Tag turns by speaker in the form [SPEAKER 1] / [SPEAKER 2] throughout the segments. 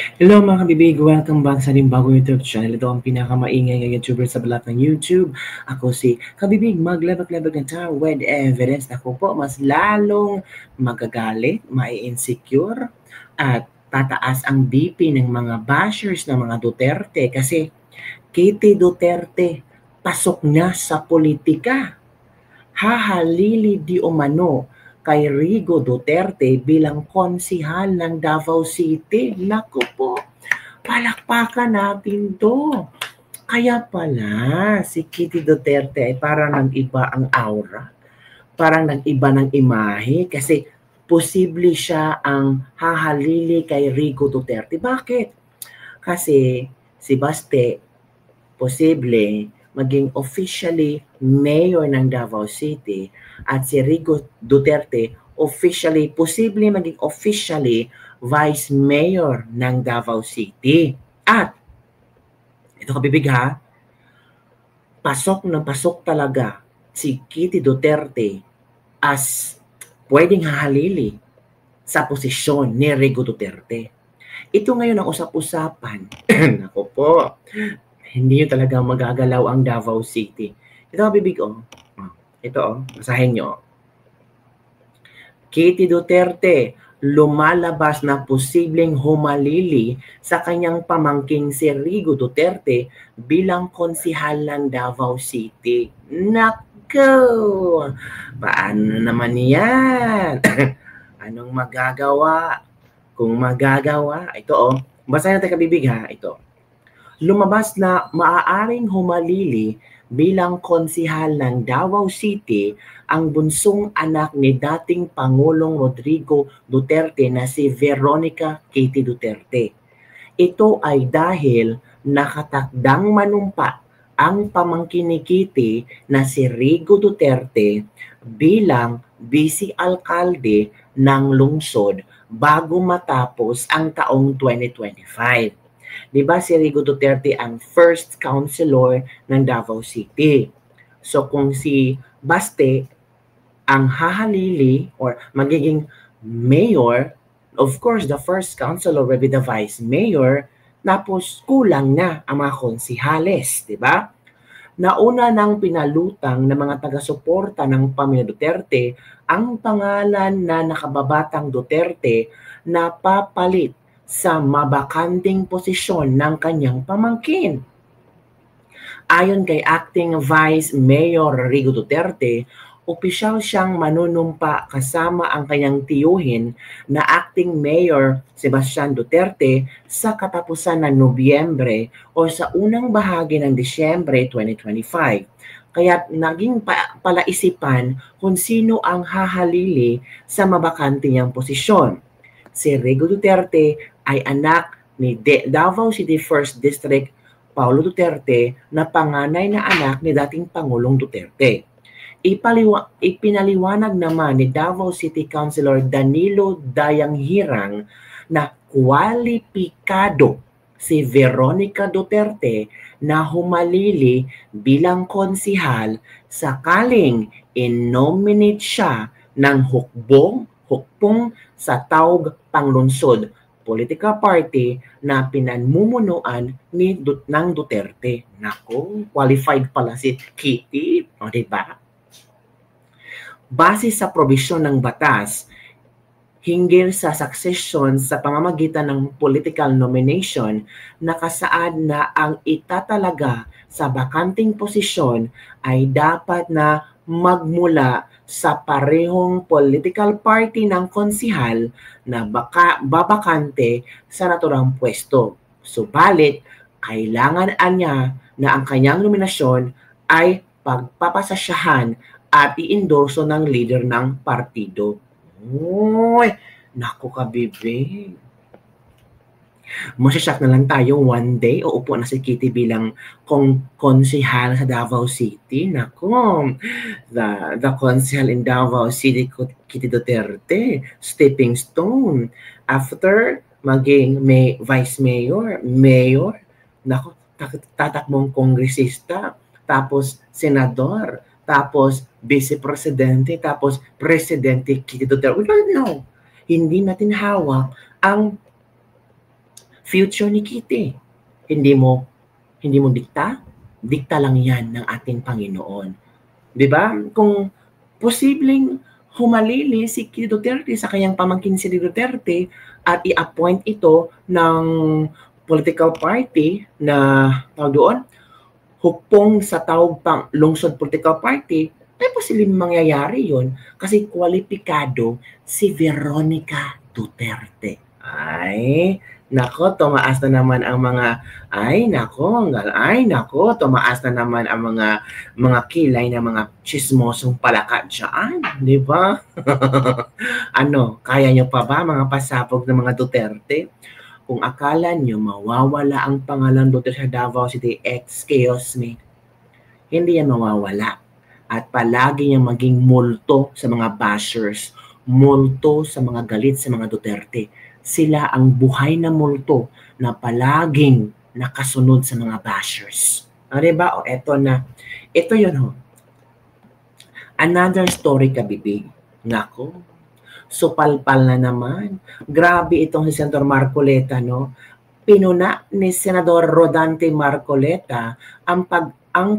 [SPEAKER 1] Hello mga kabibig, welcome back sa ating bagong YouTube channel. Ito ang pinakamaingay na YouTuber sa balat ng YouTube. Ako si Kabibig, maglabag-labag ng tao with evidence. Ako po, mas lalong magagalit, mai-insecure, at tataas ang BP ng mga bashers ng mga Duterte kasi Kitty Duterte pasok na sa politika. Hahalili di umano kay Rigo Duterte bilang konsihal ng Davao City. Naku po, palakpakan natin to. Kaya pala si Kitty Duterte ay parang nag-iba ang aura. Parang nag-iba ng imahe kasi posible siya ang hahalili kay Rigo Duterte. Bakit? Kasi si Baste posible maging officially mayor ng Davao City at si Rigo Duterte posible maging officially vice mayor ng Davao City. At ito kabibig ha, pasok na pasok talaga si Kitty Duterte as pwedeng hahalili sa posisyon ni Rigo Duterte. Ito ngayon ang usap-usapan. Ako po, hindi nyo talaga magagalaw ang Davao City. Ito kabibig Ito basahin nyo. Kitty Duterte, lumalabas na posibleng humalili sa kanyang pamangking si Rigo Duterte bilang konsihal ng Davao City. Nako! Paano naman yan? Anong magagawa? Kung magagawa, ito basahin natin kabibig ha, ito. Lumabas na maaaring humalili bilang konsihal ng Davao City ang bunsong anak ni dating Pangulong Rodrigo Duterte na si Veronica Kitty Duterte. Ito ay dahil nakatakdang manumpa ang pamangkin ni Kitty na si Rigo Duterte bilang vice-alkalde ng lungsod bago matapos ang taong 2025. Diba si Rigo Duterte ang first councilor ng Davao City. So kung si Baste ang hahalili or magiging mayor, of course the first councilor will be the vice mayor, tapos kulang na ang mga konsihales, diba? Nauna nang pinalutang ng mga taga-suporta ng pamilya Duterte ang pangalan na nakababatang Duterte na papalit sa mabakanting posisyon ng kanyang pamangkin. Ayon kay Acting Vice Mayor Rigo Duterte, opisyal siyang manunumpa kasama ang kanyang tiyuhin na Acting Mayor Sebastian Duterte sa katapusan ng Nobyembre o sa unang bahagi ng Disyembre 2025. Kaya naging palaisipan kung sino ang hahalili sa mabakante niyang posisyon. Si Rigo Duterte ay anak ni Davao City 1st District Paulo Duterte na panganay na anak ni dating Pangulong Duterte. Ipinaliwanag naman ni Davao City Councilor Danilo Dayanghirang na kwalipikado si Veronica Duterte na humalili bilang konsihal sakaling in-nominate siya ng hukbong sa Taog Panglungsod political party na pinanmumunuan ng Duterte. Nako, qualified pala si Kitty, o diba? Base sa probisyon ng batas, hinggil sa succession sa pamamagitan ng political nomination, nakasaad na ang itatalaga sa bakanting posisyon ay dapat na magmula sa parehong political party ng konsihal na babakante sa naturang pwesto. Subalit, kailangan niya na ang kanyang nominasyon ay pagpapasasyahan at i-endorso ng leader ng partido. Uy, naku kabibig. Masasyak na lang tayo one day uupo na si Kitty bilang konsihal sa Davao City. Naku, the konsihal in Davao City, Kitty Duterte, stepping stone. After maging vice mayor, naku, tatakbong kongresista, tapos senador, tapos vice-presidente, tapos presidente Kitty Duterte. We don't know. Hindi natin hawak ang future ni Kitty. Hindi mo dikta? Dikta lang yan ng ating Panginoon. Di ba? Kung posibleng humalili si Kitty Duterte sa kanyang pamangkin si Duterte at i-appoint ito ng political party na tawag doon, hukpong sa tawag pang lungsod political party, ay posibleng mangyayari yun kasi kwalipikado si Veronica Duterte. Ay, nako, tumaas na naman ang mga, tumaas na naman ang mga kilay na mga chismosong palaka dyan, di ba? Ano, kaya nyo pa ba mga pasabog ng mga Duterte? Kung akala nyo mawawala ang pangalan Duterte sa Davao City, excuse me, hindi yan mawawala. At palagi niyang maging multo sa mga bashers, multo sa mga galit sa mga Duterte. Sila ang buhay na multo na palaging nakasunod sa mga bashers. Diba? O eto na. Ito yun ho. Another story kabibig. Nako, supalpal na naman. Grabe itong si Senator Marcoleta, no? Pinuna ni Senador Rodante Marcoleta ang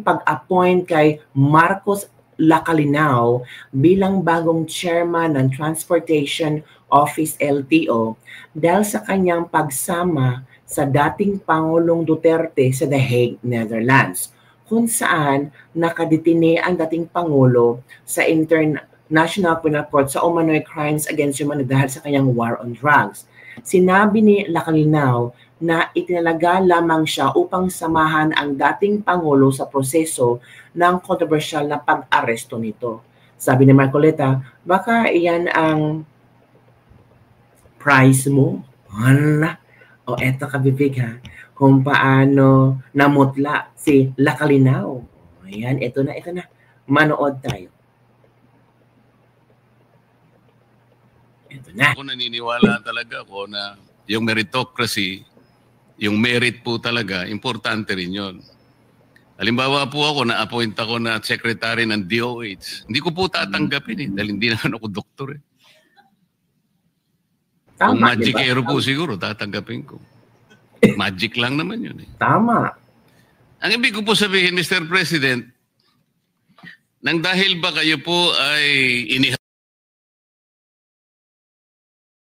[SPEAKER 1] pag-appoint kay Marcos Lacalinaw bilang bagong chairman ng Transportation Office LTO dahil sa kanyang pagsama sa dating Pangulong Duterte sa The Hague, Netherlands, kung saan nakadetine ang dating Pangulo sa International Penal Court sa umano'y crimes against humanity dahil sa kanyang war on drugs. Sinabi ni Lacalinaw na itinalaga lamang siya upang samahan ang dating Pangulo sa proseso ng kontrobersyal na pag-aresto nito. Sabi ni Marcoleta, baka iyan ang prize mo? Hala. O eto kabibig ha, kung paano namutla si Lacalinaw. Ayan, ito na. Manood tayo. Ito na.
[SPEAKER 2] Ako naniniwala talaga ako na yung meritocracy, yung merit po talaga, importante rin yun. Halimbawa po ako, na-appoint ako na secretary ng DOH. Hindi ko po tatanggapin dahil hindi naman ako doktor
[SPEAKER 1] Tama,
[SPEAKER 2] kung magicero
[SPEAKER 1] diba?
[SPEAKER 2] po siguro, tatanggapin ko. Magic lang naman yun
[SPEAKER 1] Tama.
[SPEAKER 2] Ang ibig ko po sabihin, Mr. President, nang dahil ba kayo po ay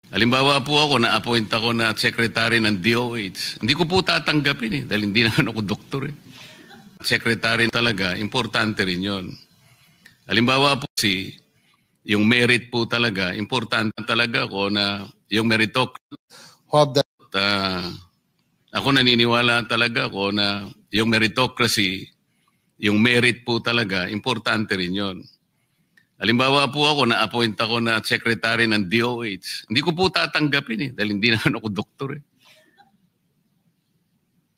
[SPEAKER 2] halimbawa po ako, na-appoint ako na secretary ng DOH. Hindi ko po tatanggapin dahil hindi naman ako doktor Secretary talaga, importante rin yun. Halimbawa po yung merit po talaga, importante talaga ako na yung meritocracy. Ako naniniwala talaga ako na yung meritocracy, yung merit po talaga, importante rin yun. Halimbawa po ako, na-appoint ako na secretary ng DOH. Hindi ko po tatanggapin dahil hindi naman ako doktor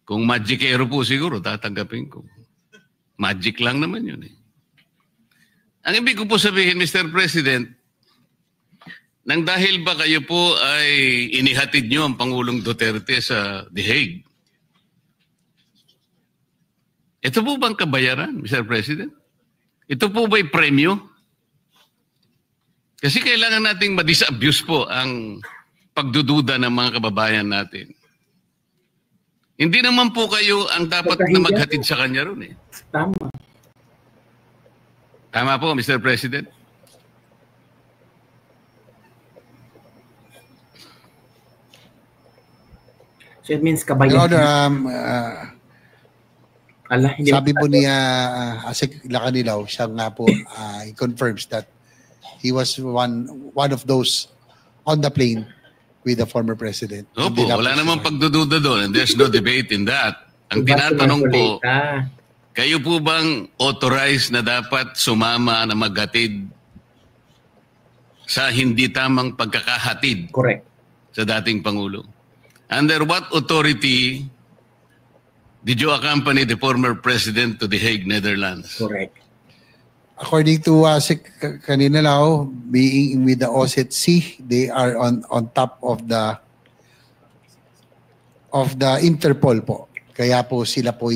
[SPEAKER 2] Kung magicero po siguro, tatanggapin ko. Magic lang naman yun Ang ibig ko po sabihin, Mr. President, nang dahil ba kayo po ay inihatid nyo ang Pangulong Duterte sa The Hague? Ito po bang kabayaran, Mr. President? Ito po ba'y premyo? Kasi kailangan nating ma-disabuse po ang pagdududa ng mga kababayan natin. Hindi naman po kayo ang dapat na maghatid sa kanya ron
[SPEAKER 1] Tama.
[SPEAKER 2] Tama po, Mr. President.
[SPEAKER 1] So it means kabayan.
[SPEAKER 3] Sabi po niya, Asik Lacanilaw, siya nga po, he confirms that he was one of those on the plane with the former president.
[SPEAKER 2] Opo, wala namang pagdududa doon. There's no debate in that. Ang tinatanong po, kayo po bang authorized na dapat sumama na maghatid sa hindi tamang pagkakahatid
[SPEAKER 1] Correct.
[SPEAKER 2] sa dating Pangulo? Under what authority did you accompany the former president to The Hague, Netherlands?
[SPEAKER 1] Correct.
[SPEAKER 3] According to Asik kanina lang, being with the OSCE, they are on top of the Interpol po. Kaya po sila po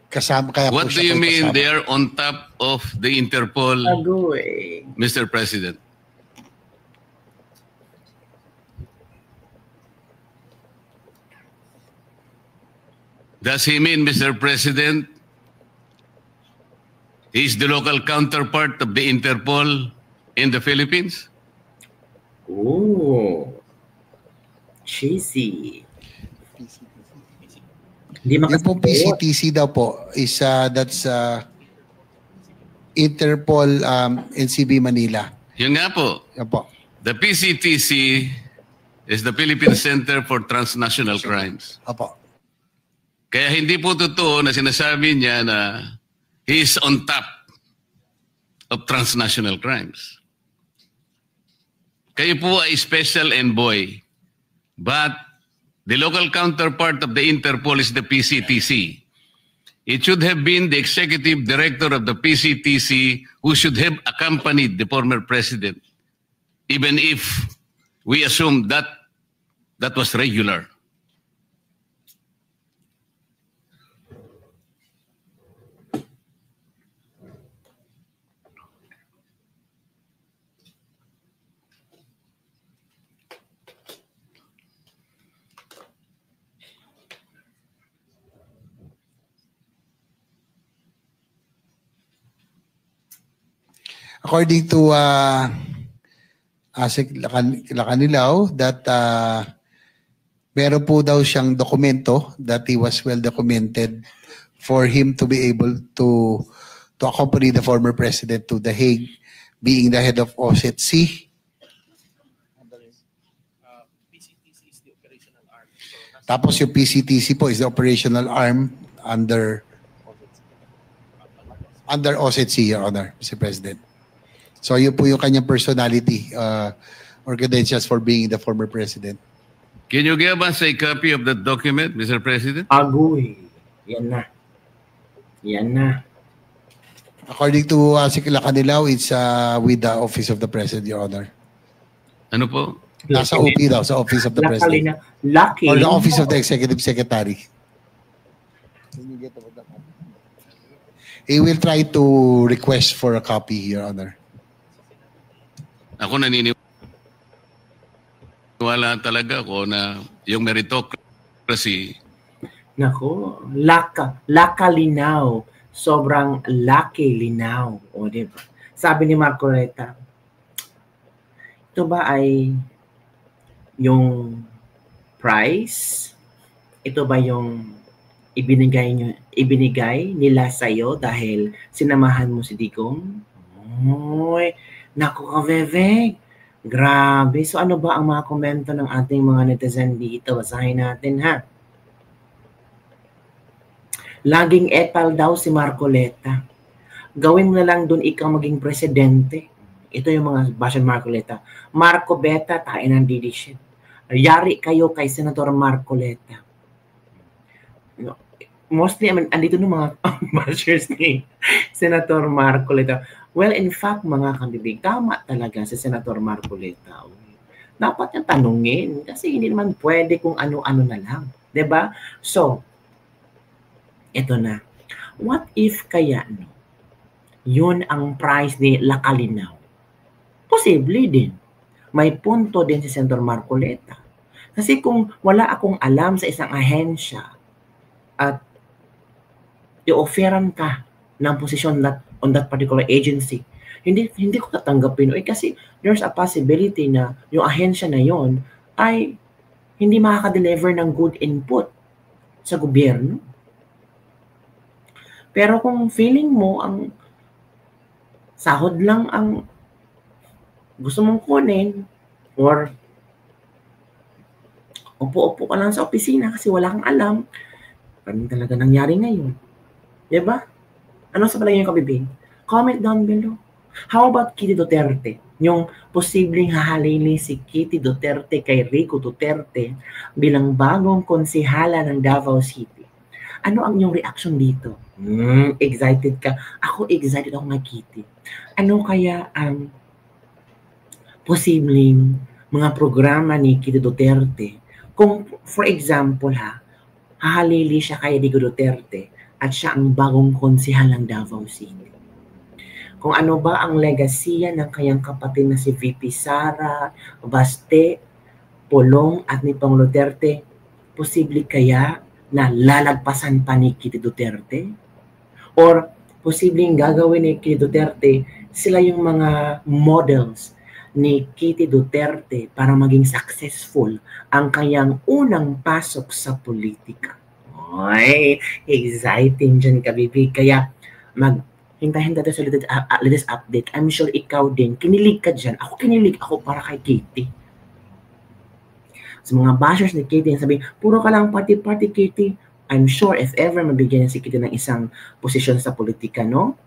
[SPEAKER 3] kasama. Kaya
[SPEAKER 2] what
[SPEAKER 3] po
[SPEAKER 2] do you mean
[SPEAKER 3] kasama.
[SPEAKER 2] they are on top of the Interpol,
[SPEAKER 1] Agoy.
[SPEAKER 2] Mr. President? Does he mean, Mr. President, he is the local counterpart of the Interpol in the Philippines?
[SPEAKER 1] Oh, cheesy. Hindi
[SPEAKER 3] Yung po
[SPEAKER 1] makasabot.
[SPEAKER 3] PCTC daw po is that's Interpol NCB Manila.
[SPEAKER 2] Yun nga po.
[SPEAKER 3] Yan po.
[SPEAKER 2] The PCTC is the Philippine Center for Transnational Crimes.
[SPEAKER 3] Opo.
[SPEAKER 2] Kaya hindi po totoo na sinasabi niya na he is on top of transnational crimes. Kayo po ay special envoy, but the local counterpart of the Interpol is the PCTC. It should have been the executive director of the PCTC who should have accompanied the former president, even if we assume that that was regular.
[SPEAKER 3] According to Asik Lacanilaw, that meron po daw siyang dokumento that he was well documented for him to be able to accompany the former president to The Hague, being the head of OSCE. Tapos yung PCTC po is the operational arm under OSCE, Your Honor, Mr. President. So yun po yung kanyang personality or credentials for being the former president.
[SPEAKER 2] Can you give us a copy of that document, Mr. President?
[SPEAKER 1] Agoy. Yan na. Yan na.
[SPEAKER 3] According to Asik Lacanilaw, it's with the Office of the President, Your Honor.
[SPEAKER 2] Ano po?
[SPEAKER 3] Nasa OP daw, sa Office of the President.
[SPEAKER 1] Lucky.
[SPEAKER 3] Or the Office of the Executive Secretary. He will try to request for a copy, Your Honor.
[SPEAKER 2] Ako naniniwala talaga ako na yung meritocracy.
[SPEAKER 1] Nako, lakalinaw. Sobrang lucky linaw. O, diba? Sabi ni Marcoleta, ito ba ay yung prize? Ito ba yung ibinigay nila sa'yo dahil sinamahan mo si Digong? Oy, naku ka-Veveg. Grabe. So ano ba ang mga komento ng ating mga netizen dito? Basahin natin, ha? Laging epal daw si Marcoleta. Gawin mo na lang dun ikaw maging presidente. Ito yung mga bashan Marcoleta. Marco Beta, tayo ng leadership. Yari kayo kay Senator Marcoleta. Mostly, andito ng mga bashers ni Senator Marcoleta. Well, in fact, mga kabibig, tama talaga si Senator Marcoleta. Dapat niyang tanungin kasi hindi naman pwede kung ano-ano na lang. Diba? So, ito na. What if kaya, no? Yun ang price ni Lakalinaw? Posible din. May punto din si Senator Marcoleta. Kasi kung wala akong alam sa isang ahensya at i-offeran ka ng posisyon on that particular agency, hindi ko tatanggapin. Kasi there's a possibility na yung ahensya na yon ay hindi makaka-deliver ng good input sa gobyerno. Pero kung feeling mo ang sahod lang ang gusto mong kunin or upo-upo ka lang sa opisina kasi wala kang alam, parang talaga nangyari ngayon. Diba? Ano sa palagay yung kabibig? Comment down below. How about Kitty Duterte? Yung posibleng hahalili si Kitty Duterte kay Rico Duterte bilang bagong konsihala ng Davao City. Ano ang inyong reaction dito? Excited ka? Ako excited ako nga, Kitty. Ano kaya ang posibleng mga programa ni Kitty Duterte kung, for example, hahalili siya kay Rico Duterte at siya ang bagong konsihal ng Davao City? Kung ano ba ang legasiya ng kanyang kapatid na si VP Sara, Baste, Pulong at ni Pangulo Duterte, posible kaya na lalagpasan pa ni Kitty Duterte? Or posibleng gagawin ni Kitty Duterte, sila yung mga models ni Kitty Duterte para maging successful ang kanyang unang pasok sa politika. Ay, exciting dyan, kabibig. Kaya hintay-hintay tayo sa latest update. I'm sure ikaw din, kinilig ka dyan. Ako kinilig ako para kay Kitty. Sa mga bashers ni Kitty, sabi, puro ka lang party-party, Kitty. I'm sure if ever mabigyan si Kitty ng isang posisyon sa politika, no?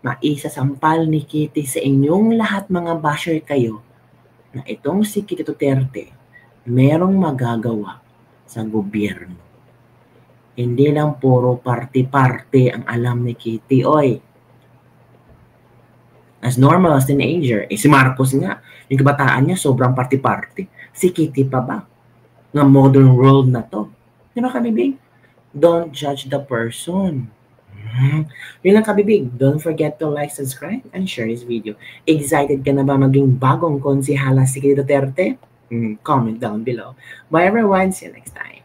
[SPEAKER 1] Maisasampal ni Kitty sa inyong lahat mga basher kayo na itong si Kitty Duterte merong magagawa sa gobyerno. Hindi lang puro party-party ang alam ni Kitty. Oy, as normal as teenager, si Marcos nga, yung kabataan niya sobrang party-party. Si Kitty pa ba? Nga modern world na to. Di ba, kabibig? Don't judge the person. Yun lang, kabibig. Don't forget to like, subscribe, and share this video. Excited ka na ba maging bagong konsihala si Kitty Duterte? Comment down below. Bye everyone. See you next time.